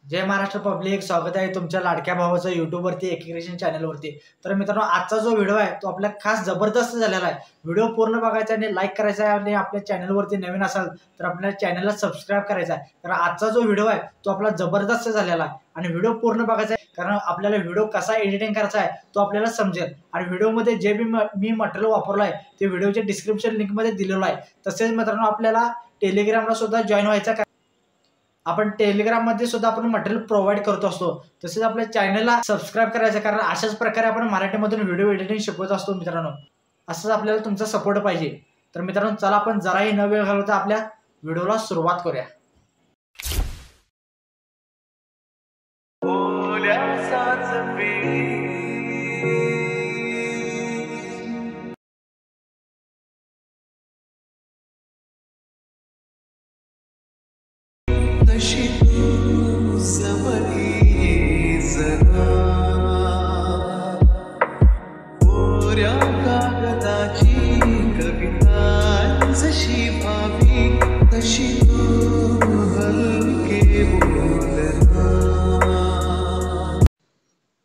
जय Maharashtra public, स्वागत आहे तुमच्या लाडक्या भावाचं यूट्यूबवरती एकिक्रेशन चॅनलवरती। तर मित्रांनो, आजचा जो व्हिडिओ आहे तो आपल्या खास जबरदस्त झालेला आहे। व्हिडिओ पूर्ण बघायचा आणि लाईक करायचा आहे आणि आपल्या चॅनलवरती नवीन असाल तर आपल्या चॅनलला सबस्क्राईब करायचा आहे। कारण आजचा जो व्हिडिओ आहे तो आपला जबरदस्त झालेला आहे आणि व्हिडिओ पूर्ण बघायचा आहे, कारण आपल्याला व्हिडिओ कसा एडिटिंग करायचा आहे तो आपल्याला समजेल। आणि व्हिडिओमध्ये जे मी मटेरियल वापरलं आहे ते व्हिडिओच्या डिस्क्रिप्शन लिंकमध्ये दिलेलं आहे। तसेच मित्रांनो, आपल्याला टेलिग्रामला सुद्धा जॉईन व्हायचं आहे। आपण टेलिग्राम मध्ये सुद्धा आपण मटेरियल प्रोव्हाइड करत असतो। तसेच आपल्या चॅनलला सबस्क्राईब करायचं, कारण अशाच प्रकारे आपण मराठीमधून व्हिडिओ एडिटिंग शिकवत असतो मित्रांनो। असंच आपल्याला तुमचा सपोर्ट पाहिजे। तर मित्रांनो, चला आपण जराही न वेळ घालवता आपल्या व्हिडिओला सुरुवात करूया।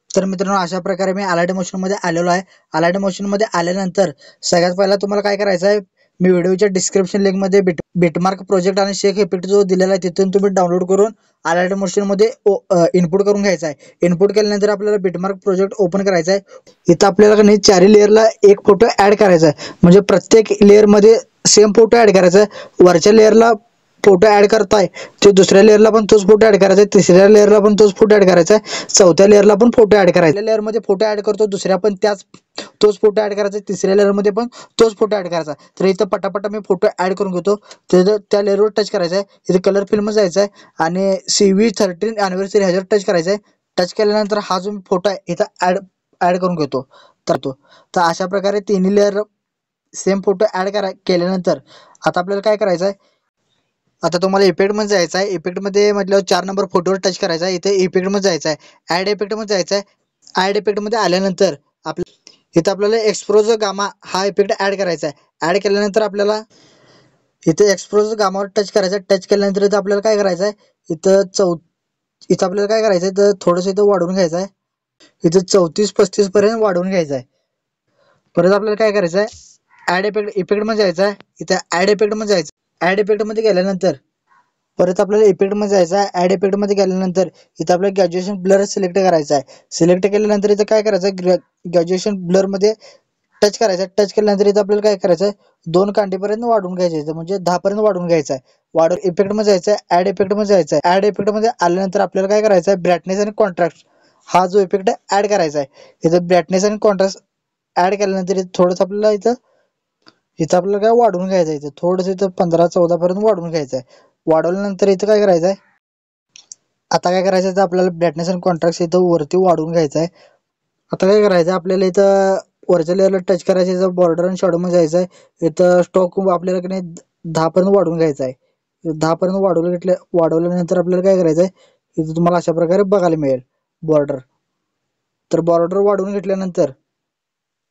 तर मित्रांनो, अशा प्रकारे मी अलाइट मोशन मध्ये आलेलो आहे। अलाइट मोशन मध्ये आल्यानंतर सगळ्यात पहिला तुम्हाला काय करायचं आहे, मी व्हिडिओच्या डिस्क्रिप्शन लिंक मध्ये बिटमार्क प्रोजेक्ट आणि शेक इफेक्ट जो दिलेला आहे तिथून तुम्ही डाउनलोड करून अलाइट मोशन मध्ये इनपुट करून घ्यायचा आहे। इनपुट केल्यानंतर आपल्याला बिटमार्क प्रोजेक्ट ओपन करायचा आहे। इथं आपल्याला नाही चारही लेअरला एक फोटो ऍड करायचा आहे, म्हणजे प्रत्येक लेअर मध्ये सेम फोटो ऍड करायचा आहे। वरच्या लेअरला फोटो ऍड करताय ते दुसऱ्या लेअरला पण तोच फोटो ऍड करायचा आहे, तिसऱ्या लेअरला पण तोच फोटो ऍड करायचा आहे, चौथ्या लेअरला पण फोटो ऍड करायचा। लेअर मध्ये फोटो ऍड करतो, दुसऱ्या पण तोच फोटो ऍड करायचा, तिसऱ्या लेअर मध्ये पण तोच फोटो ऍड करायचा। तर इथं पटापटा मी फोटो ऍड करून घेतो। त्या लेअरवर टच करायचा आहे, इथे कलर फिल्म जायचं आहे आणि CV13 अॅनिव्हर्सरी ह्याच्यावर टच करायचं आहे। टच केल्यानंतर हा जो फोटो आहे इथं ऍड करून घेतो। तर अशा प्रकारे तिन्ही लेअर सेम फोटो ऍड केल्यानंतर आता आपल्याला काय करायचं आहे, आता तुम्हाला इफेक्ट मध्ये जायचं आहे। इफेक्ट मध्ये म्हटल्यावर 4 नंबर फोटोवर टच करायचा आहे, इथे इफेक्ट मध्ये जायचं आहे, ऍड इफेक्ट मध्ये जायचं आहे। ऍड इफेक्ट मध्ये आल्यानंतर इथं आपल्याला एक्सपोज गामा हा इफेक्ट ऍड करायचा आहे। ऍड केल्यानंतर आपल्याला इथे एक्सपोज गामावर टच करायचा आहे। टच केल्यानंतर इथं आपल्याला काय करायचं आहे, इथं आपल्याला काय करायचं आहे, तर थोडंसं इथं वाढवून घ्यायचं आहे। इथं 34-35 पर्यंत वाढवून घ्यायचं आहे। परत आपल्याला काय करायचं आहे, ऍड इफेक्ट मध्ये जायचं आहे, इथे ऍड इफेक्ट मध्ये जायचं। ऍड इफेक्ट मध्ये गेल्यानंतर परत आपल्याला इफेक्ट मध्ये जायचं आहे। ऍड इफेक्ट मध्ये गेल्यानंतर इथं आपल्याला ग्रॅज्युएशन ब्लर सिलेक्ट करायचा आहे। सिलेक्ट केल्यानंतर इथं काय करायचं आहे, ग्रॅज्युएशन ब्लर मध्ये टच करायचं आहे। टच केल्यानंतर इथं आपल्याला काय करायचं आहे, 2 कांडीपर्यंत वाढवून घ्यायचं, म्हणजे 10 पर्यंत वाढवून घ्यायचं आहे। वाढवून इफेक्ट मध्ये जायचं आहे, ऍड इफेक्ट मध्ये जायचं आहे। ऍड इफेक्ट मध्ये आल्यानंतर आपल्याला काय करायचं आहे, ब्राईटनेस आणि कॉन्ट्रास्ट हा जो इफेक्ट ऍड करायचा आहे। इथं ब्राईटनेस आणि कॉन्ट्रास्ट ऍड केल्यानंतर थोडंसं आपल्याला इथं आपल्याला काय वाढवून घ्यायचं आहे, इथं थोडंसं इथं 15-14 पर्यंत वाढवून घ्यायचं आहे। वाढवल्यानंतर इथं काय करायचं आहे, आता काय करायचं आहे, आपल्याला ब्राईटनेस आणि कॉन्ट्रास्ट इथं वरती वाढवून घ्यायचं आहे। आता काय करायचं, आपल्याला इथं वरच्या लेअरला टच करायचं, इथं बॉर्डर आणि शॅडो मध्ये जायचं आहे। इथं स्टॉक आपल्याला की नाही 10 पर्यंत वाढवून घ्यायचा आहे। 10 पर्यंत वाढवल्यानंतर आपल्याला काय करायचं आहे, इथं तुम्हाला अशा प्रकारे बघायला मिळेल बॉर्डर। तर बॉर्डर वाढवून घेतल्यानंतर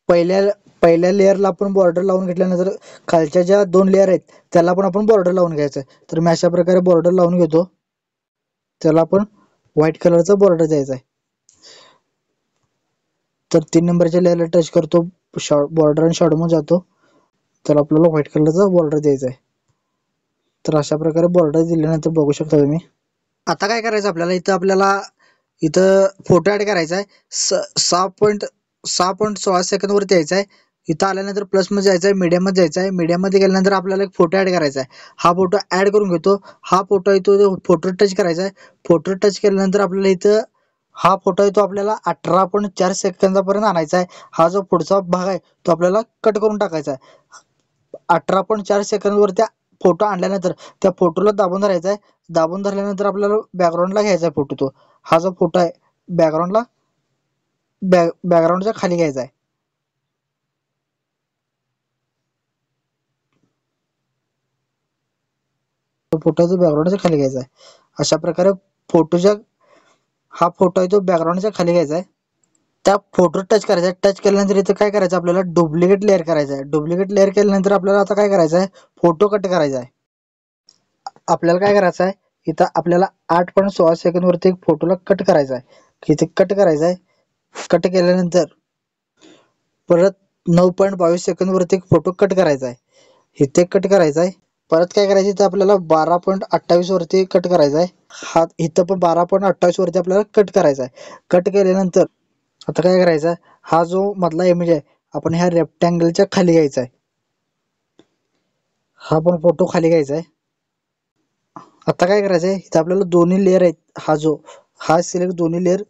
पहिल्या लेअरला आपण बॉर्डर लावून घेतल्यानंतर खालच्या ज्या 2 लेअर आहेत त्याला पण आपण बॉर्डर लावून घ्यायचं आहे। तर मी अशा प्रकारे बॉर्डर लावून घेतो, त्याला आपण व्हाईट कलरचा बॉर्डर द्यायचा आहे। तर 3 नंबरच्या लेअरला टच करतो, बॉर्डर आणि शॅडो मध्ये जातो, तर आपल्याला व्हाईट कलरचा बॉर्डर द्यायचा आहे। तर अशा प्रकारे बॉर्डर दिल्यानंतर बघू शकता तुम्ही। आता काय करायचं, आपल्याला इथं फोटो ऍड करायचा आहे। 6.16 सेकंद वरती यायचं आहे। इथं आल्यानंतर प्लस मध्ये जायचं आहे, मीडियम मध्ये जायचं आहे। मीडियम मध्ये गेल्यानंतर आपल्याला एक फोटो ऍड करायचा आहे। हा फोटो ऍड करून घेतो, हा फोटो येतो, फोटो टच करायचा आहे। फोटो टच केल्यानंतर आपल्याला इथं हा फोटो आहे तो आपल्याला 18.4 सेकंदापर्यंत आणायचा आहे। हा जो पुढचा भाग आहे तो आपल्याला कट करून टाकायचा आहे। 18.4 सेकंद वरती फोटो आणल्यानंतर त्या फोटोला दाबून धरायचा आहे। दाबून धरल्यानंतर आपल्याला बॅकग्राऊंडला घ्यायचा आहे फोटो, तो हा जो फोटो आहे बॅकग्राऊंडच्या खाली घ्यायचा आहे। तो फोटो जो बॅकग्राऊंडच्या खाली घ्यायचा आहे। अशा प्रकारे हा फोटो आहे तो बॅकग्राऊंडच्या खाली घ्यायचा आहे। त्या फोटो टच करायचा आहे। टच केल्यानंतर इथं काय करायचं, आपल्याला डुप्लिकेट लेअर करायचा आहे। डुप्लिकेट लेअर केल्यानंतर आपल्याला आता काय करायचं आहे, फोटो कट करायचा आहे। आपल्याला काय करायचं आहे, इथं आपल्याला 8.16 वरती एक फोटोला कट करायचा आहे. इथे कट करायचा आहे. कट केल्यानंतर परत 9.22 वरती एक फोटो कट करायचा आहे. इथे कट करायचा आहे. परत काय करायचं, इथं आपल्याला 12.28 वरती कट करायचा आहे. हा इथं पण 12.28 वरती आपल्याला कट करायचा आहे. कट केल्यानंतर आता काय करायचं, हा जो मधला इमेज आहे आपण ह्या रेक्टँगलच्या खाली घ्यायचा आहे. हा पण फोटो खाली घ्यायचा आहे. आता काय करायचंय, इथं आपल्याला दोन्ही लेअर आहेत, हा सिलेक्ट दोन्ही लेअर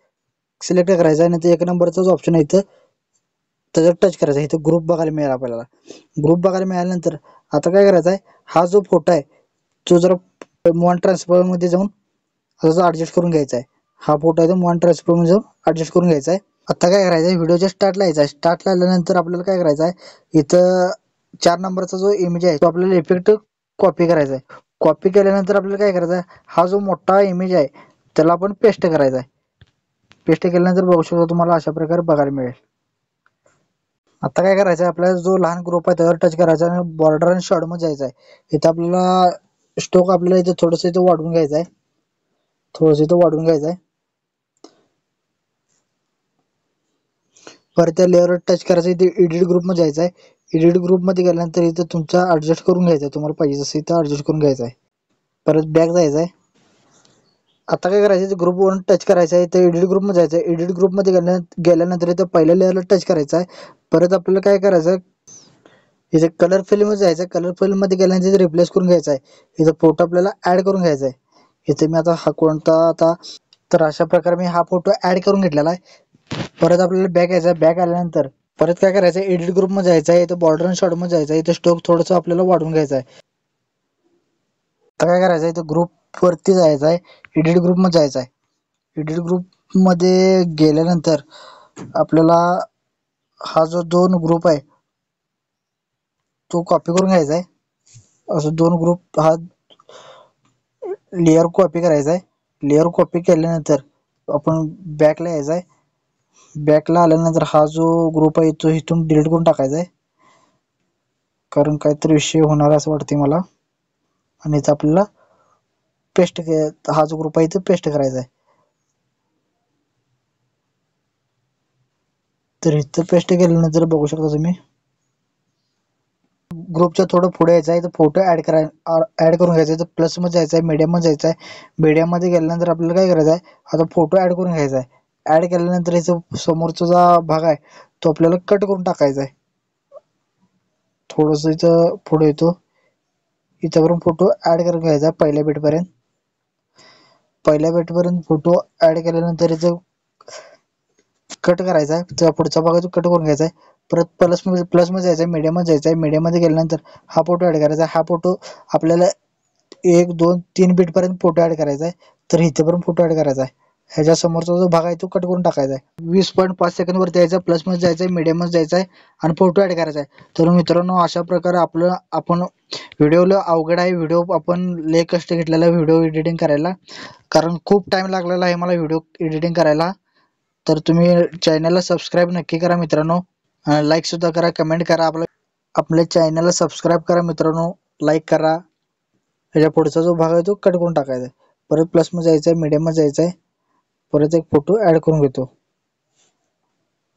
सिलेक्ट करायचा आहे. नंतर 1 नंबरचा जो ऑप्शन आहे इथं त्याच्यावर टच करायचा. इथं ग्रुप बघायला मिळेल आपल्याला. ग्रुप बघायला मिळाल्यानंतर आता काय करायचं आहे, हा जो फोटो आहे तो जरा मॉन ट्रान्सफर मध्ये जाऊन असा ऍडजस्ट करून घ्यायचा आहे. हा फोटो आहे तो मॉन ट्रान्सफर मध्ये जाऊन ऍडजस्ट करून घ्यायचा आहे. आता काय करायचं आहे, व्हिडिओच्या स्टार्टला यायचं आहे. स्टार्टला आल्यानंतर आपल्याला काय करायचं आहे, इथं 4 नंबरचा जो इमेज आहे तो आपल्याला इफेक्ट कॉपी करायचा आहे. कॉपी केल्यानंतर आपल्याला काय करायचं आहे, हा जो मोठा इमेज आहे त्याला आपण पेस्ट करायचा आहे. पेस्ट केल्यानंतर बघू शकता तुम्हाला अशा प्रकारे बघायला मिळेल. आता काय करायचं आहे, आपल्याला जो लहान ग्रुप आहे त्यावर टच करायचा आणि बॉर्डर आणि शॉर्ट मध्ये जायचं आहे. इथं आपल्याला स्टोक आपल्याला इथं थोडंसं इथं वाढवून घ्यायचं आहे. थोडंसं इथं वाढवून घ्यायचं आहे. परत त्या लेअरवर टच करायचं, इथे एडिट ग्रुप मध्ये जायचं आहे. एडिट ग्रुप मध्ये गेल्यानंतर इथं तुमचा ऍडजस्ट करून घ्यायचा आहे. तुम्हाला पाहिजे जसं इथं ऍडजस्ट करून घ्यायचं आहे. परत बॅक जायचं आहे. आता काय करायचं, ग्रुप वन टच करायचं आहे. इथं एडिट ग्रुप मध्ये जायचं आहे. एडिट ग्रुप मध्ये गेल्यानंतर इथं पहिल्या लेअरला टच करायचं आहे. परत आपल्याला काय करायचं, इथे कलर फिल मध्ये जायचं आहे. कलर फिल मध्ये गेल्यानंतर इथे रिप्लेस करून घ्यायचा आहे. इथं फोटो आपल्याला ऍड करून घ्यायचा आहे. इथे मी आता हा कोणता आता, तर अशा प्रकारे मी हा फोटो ऍड करून घेतलेला आहे. परत आपल्याला बॅक यायचं आहे. बॅक आल्यानंतर परत काय करायचं, एडिट ग्रुप मध्ये जायचं आहे. इथं बॉर्डर आणि शॉर्ट मध्ये जायचं आहे. इथं स्टोक थोडंसं आपल्याला वाढवून घ्यायचं आहे. आता काय करायचं, इथं ग्रुप वरती जायचं आहे. एडिट ग्रुप मध्ये जायचं आहे. एडिट ग्रुप मध्ये गेल्यानंतर आपल्याला हा जो 2 ग्रुप आहे तो कॉपी करून घ्यायचा आहे. असं 2 ग्रुप हा लेअर कॉपी करायचा आहे. लेअर कॉपी केल्यानंतर आपण बॅकला यायचं आहे. बॅकला आल्यानंतर हा जो ग्रुप आहे तो इथून डिलीट करून टाकायचा आहे, कारण काहीतरी विषय होणार असं वाटते मला. आणि इथं आपल्याला पेस्ट, हा जो ग्रुप आहे इथं पेस्ट करायचा आहे. तर इथं पेस्ट केल्यानंतर बघू शकता तुम्ही, ग्रुपच्या थोडं पुढे यायचं आहे. तर फोटो ऍड करून घ्यायचा आहे. तर प्लस मध्ये जायचं आहे. मीडियम मध्ये जायचं आहे. मीडियम मध्ये गेल्यानंतर आपल्याला काय करायचं आहे, आता फोटो ऍड करून घ्यायचा आहे. ऍड केल्यानंतर याचा समोरचा जो भाग आहे तो आपल्याला कट करून टाकायचा आहे. थोडस इथं पुढे येतो, इथं फोटो ऍड करून घ्यायचा पहिल्या बिटपर्यंत. पहिल्या बिटपर्यंत फोटो ऍड केल्यानंतर इथं कट करायचा आहे. तर पुढचा भाग कट करून घ्यायचा आहे. परत प्लस मध्ये जायचं आहे. मीडियम मध्ये जायचं आहे. मीडियम मध्ये गेल्यानंतर हा फोटो ऍड करायचा आहे. हा फोटो आपल्याला 1 2 3 बीट पर्यंत फोटो ऍड करायचा आहे. तर इथे पण फोटो ऍड करायचा आहे. ह्याच्या समोरचा जो भाग आहे तो कट करून टाकायचा आहे. 20.5 वरती यायचं, प्लस मध्ये जायचं आहे, मीडियम मध्ये जायचं आहे आणि फोटो ऍड करायचा आहे. तर मित्रांनो अशा प्रकारे आपण व्हिडिओला अवघड आहे. व्हिडिओ आपण लय कष्ट घेतलेला व्हिडिओ एडिटिंग करायला, कारण खूप टाइम लागलेला आहे मला व्हिडिओ एडिटिंग करायला. तर तुम्ही चॅनलला सबस्क्राईब नक्की करा मित्रांनो. लाईक सुद्धा करा, कमेंट करा. आपल्या चॅनलला सबस्क्राईब करा मित्रांनो, लाईक करा. त्याच्या पुढचा जो भाग आहे तो कट करून टाकायचा आहे. परत प्लस मध्ये जायचं आहे, मीडियम मध्ये जायचं आहे. परत एक फोटो ऍड करून घेतो.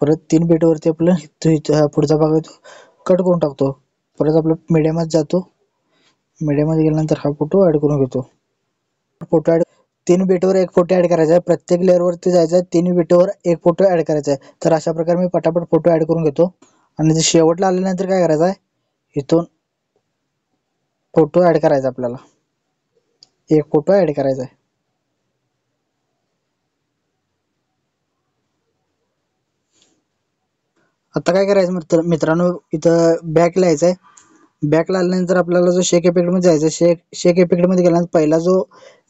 परत 3 बीट वरती आपलं पुढचा भाग आहे तो कट करून टाकतो. परत आपलं मीडियम मध्ये जातो. मीडियम मध्ये गेल्यानंतर हा फोटो ऍड करून घेतो. फोटो ऍड 3 बीटवर एक फोटो ऍड करायचा आहे. प्रत्येक लेअर वरती जायचं आहे. 3 बीटवर एक फोटो ऍड करायचा आहे. तर अशा प्रकारे मी पटापट फोटो ऍड करून घेतो. आणि शेवटला आल्यानंतर काय करायचं आहे, इथून फोटो ऍड करायचा आपल्याला. एक फोटो ऍड करायचा आहे. आता काय करायचं मित्रांनो, इथं बॅकला यायचं आहे. बॅकला आल्यानंतर आपल्याला जो शेक इफेक्ट मध्ये जायचं आहे. शेक इफेक्ट मध्ये गेल्यानंतर पहिला जो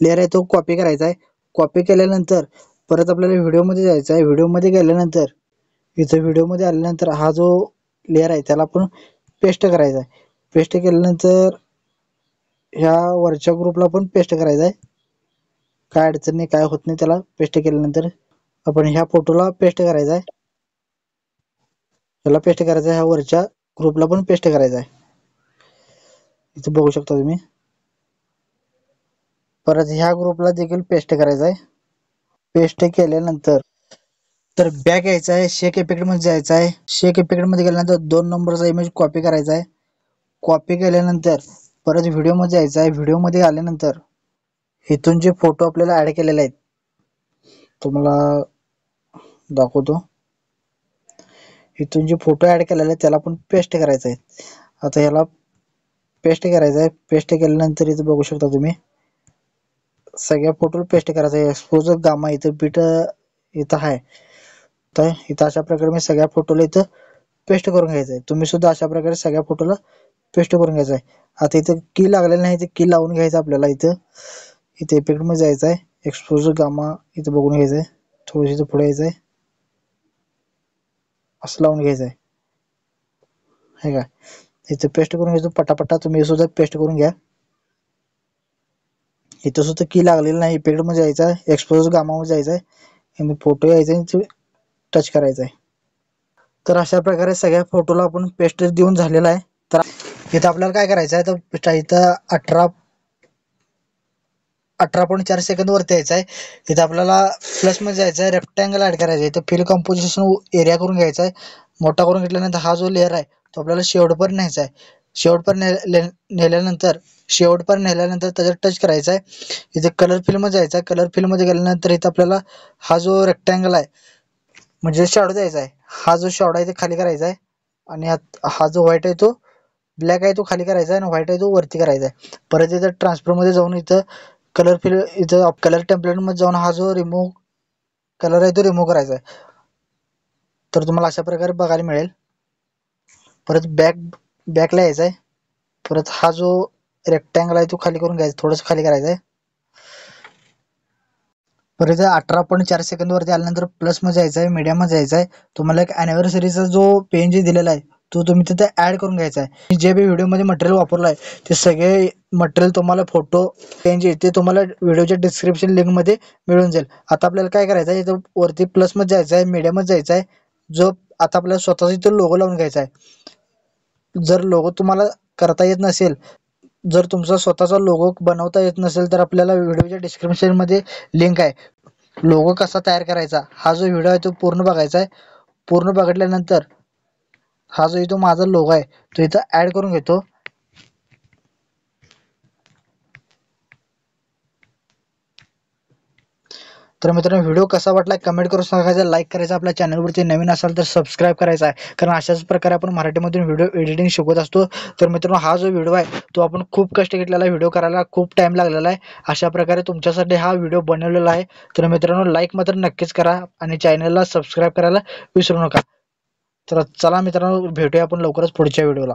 लेअर आहे तो कॉपी करायचा आहे. कॉपी केल्यानंतर परत आपल्याला व्हिडिओ मध्ये जायचं आहे. व्हिडिओ मध्ये गेल्यानंतर इथं व्हिडिओ मध्ये आल्यानंतर हा जो लेअर आहे त्याला आपण पेस्ट करायचा आहे. पेस्ट केल्यानंतर ह्या वरच्या ग्रुपला पण पेस्ट करायचा आहे. काय अडचण नाही, काय होत नाही त्याला पेस्ट केल्यानंतर. आपण ह्या फोटोला पेस्ट करायचा आहे. याला पेस्ट करायचं आहे. ह्या वरच्या ग्रुपला पण पेस्ट करायचा आहे. इथे बघू शकता तुम्ही. परत ह्या ग्रुपला देखील पेस्ट करायचं आहे. पेस्ट केल्यानंतर तर बॅक यायचं आहे, शेक इफेक्ट मध्ये जायचं आहे. शेक इफेक्ट मध्ये गेल्यानंतर 2 नंबरचा इमेज कॉपी करायचा आहे. कॉपी केल्यानंतर परत व्हिडिओ मध्ये जायचं आहे. व्हिडिओ मध्ये आल्यानंतर इथून जे फोटो आपल्याला ऍड केलेले आहेत तुम्हाला दाखवतो. इथून जे फोटो ऍड केलेले आहेत त्याला आपण पेस्ट करायचं आहे. आता ह्याला पेस्ट करायचं आहे. पेस्ट केल्यानंतर इथं बघू शकता तुम्ही सगळ्या फोटोला पेस्ट करायचं आहे. एक्सपोज गामा इथं बीट इथं आहे. तर इथं अशा प्रकारे मी सगळ्या फोटोला इथं पेस्ट करून घ्यायचं आहे. तुम्ही सुद्धा अशा प्रकारे सगळ्या फोटोला पेस्ट करून घ्यायचं आहे. आता इथं की लागलेलं नाही, ते की लावून घ्यायचं आपल्याला. इथं इफेक्ट मध्ये जायचं आहे. एक्सपोज गामा इथं बघून घ्यायचं आहे. थोडीशी इथं पुढे यायचं आहे. असं लावून घ्यायचं आहे. हे का इथं पेस्ट करून घ्यायचं पटापटा. तुम्ही सुद्धा पेस्ट करून घ्या. इथं सुद्धा की लागलेलं नाही. इफेक्ट मध्ये जायचं आहे. एक्सपोज गामा मध्ये जायचं आहे आणि फोटो यायचा आहे, टच करायचा आहे. तर अशा प्रकारे सगळ्या फोटोला आपण पेस्ट देऊन झालेला आहे. तर इथं आपल्याला काय करायचं आहे, तर इथं 18.4 सेकंद वरती यायचं आहे. इथं आपल्याला प्लस मध्ये जायचं आहे. रेक्टँगल ऍड करायचं आहे. इथं फिल कंपोजिशन एरिया करून घ्यायचा आहे. मोठा करून घेतल्यानंतर हा जो लेअर आहे तो आपल्याला शेवटपर्यंत न्यायचा आहे. शेवटपर्यंत नेल्यानंतर त्याच्यावर टच करायचा आहे. इथे कलर फिल मध्ये जायचं आहे. कलर फिल मध्ये गेल्यानंतर इथं आपल्याला हा जो रेक्टँगल आहे म्हणजे शॅडो द्यायचा आहे. हा जो शॅडो आहे ते खाली करायचा आहे आणि हा जो व्हाईट आहे तो ब्लॅक आहे तो खाली करायचा आहे आणि व्हाईट आहे तो वरती करायचा आहे. परत इथं ट्रान्सफर मध्ये जाऊन इथं इथं कलर टेम्पलेट मध्ये जाऊन हा जो कलर आहे तो रिमूव्ह करायचा आहे. तर तुम्हाला अशा प्रकारे बघायला मिळेल. परत बॅकला यायचं आहे. परत हा जो रेक्टँगल आहे तो खाली करून घ्यायचा, थोडंसं खाली करायचं आहे. परत 18.4 सेकंद वरती आल्यानंतर प्लस मध्ये जायचं आहे. मीडियम मध्ये जायचं आहे. तुम्हाला एक अॅनिव्हर्सरीचा जो पेन दिलेला आहे तो तुम्ही तिथे ऍड करून घ्यायचा आहे. जे बी व्हिडिओ मध्ये मटेरियल वापरलं आहे ते सगळे मटेरियल तुम्हाला फोटो पेन ते तुम्हाला व्हिडिओच्या डिस्क्रिप्शन लिंक मध्ये मिळून जाईल. आता आपल्याला काय करायचं आहे, इथं वरती प्लस मध्ये जायचं आहे, मीडियम मध्ये जायचं आहे. जो आता आपल्याला स्वतःचा इथं लोगो लावून घ्यायचा आहे. जर लोगो तुम्हाला करता येत नसेल, जर तुमचा स्वतःचा लोगो बनवता येत नसेल तर आपल्याला व्हिडिओच्या डिस्क्रिप्शन मध्ये लिंक आहे. लोगो कसा तयार करायचा हा जो व्हिडिओ आहे तो पूर्ण बघायचा आहे. पूर्ण बघितल्यानंतर हा जो इथं माझा लोगो आहे तो इथं ऍड करून घेतो. तर मित्रांनो व्हिडिओ कसा वाटला कमेंट करून सांगायचं, लाईक करायचं, आपल्या चॅनलवरती नवीन असाल तर सबस्क्राईब करायचा आहे. कारण अशाच प्रकारे आपण मराठीमधून व्हिडिओ एडिटिंग शिकवत असतो. तर मित्रांनो हा जो व्हिडिओ आहे तो आपण खूप कष्ट घेतलेला आहे. व्हिडिओ करायला खूप टाइम लागलेला आहे. अशा प्रकारे तुमच्यासाठी हा व्हिडिओ बनवलेला आहे. तर मित्रांनो लाईक मात्र नक्कीच करा आणि चॅनलला सबस्क्राईब करायला विसरू नका. तर चला मित्रांनो भेटूया आपण लवकरच पुढच्या व्हिडिओला.